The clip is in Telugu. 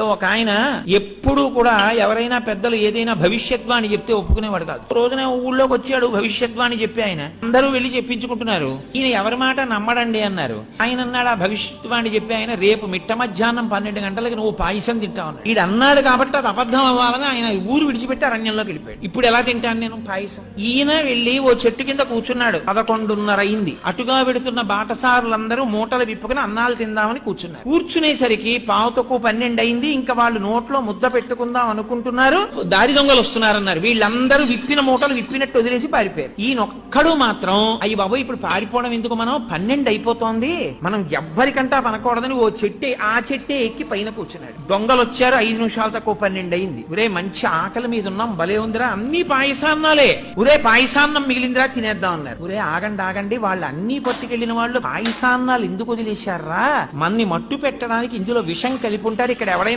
ఒక ఆయన ఎప్పుడూ కూడా ఎవరైనా పెద్దలు ఏదైనా భవిష్యత్వాణి చెప్తే ఒప్పుకునేవాడు కాదు. రోజున ఊళ్ళోకి వచ్చాడు భవిష్యత్వాణి చెప్పి ఆయన. అందరూ వెళ్లి చెప్పించుకుంటున్నారు. ఈయన ఎవరి మాట నమ్మడండి అన్నారు. ఆయన అన్నాడు ఆ భవిష్యత్వాణి చెప్పి ఆయన, రేపు మిట్ట మధ్యాహ్నం 12 గంటలకి నువ్వు పాయసం తింటావు అన్నాడు. ఈడు అన్నాడు కాబట్టి అది అబద్ధం అవ్వాలని ఆయన ఊరు విడిచిపెట్టి అరణ్యంలోకి వెళ్ళిపోయాడు. ఇప్పుడు ఎలా తింటాను నేను పాయసం? ఈయన వెళ్లి ఓ చెట్టు కింద కూర్చున్నాడు. 11:30 అయింది. అటుగా వెడుతున్న బాటసారులందరూ మూటలు విప్పుకుని అన్నాలు తిందామని కూర్చున్నారు. కూర్చునేసరికి 11:12 అయింది. ఇంకా వాళ్ళు నోట్లో ముద్ద పెట్టుకుందాం అనుకుంటున్నారు. దారి దొంగలు వస్తున్నారన్నారు. వీళ్ళందరూ విప్పిన మూటలు విప్పినట్టు వదిలేసి పారిపోయారు. ఈయనొక్కడు మాత్రం అయ్యి బాబు ఇప్పుడు పారిపోవడం ఎందుకు, మనం 12 అయిపోతోంది, మనం ఎవ్వరికంటా పనకూడదని ఓ చెట్టే ఆ చెట్టే ఎక్కి పైన కూర్చున్నాడు. దొంగలు వచ్చారు. 5 నిమిషాలు తక్కువ 12 అయింది. ఒరే మంచి ఆకలి మీద ఉన్నాం, భలే ఉందిరా, అన్ని పాయసాన్నాలే, ఒరే పాయసాన్నం మిగిలిందిరా తినేద్దాం అన్నారు. ఒరే ఆగండి ఆగండి, వాళ్ళు అన్ని పట్టుకెళ్లిన వాళ్ళు పాయసాన్నాలు ఎందుకు వదిలేశారా? మన్ని మట్టు పెట్టడానికి ఇందులో విషం కలిపి ఉంటారు. ఇక్కడ ఎవరైనా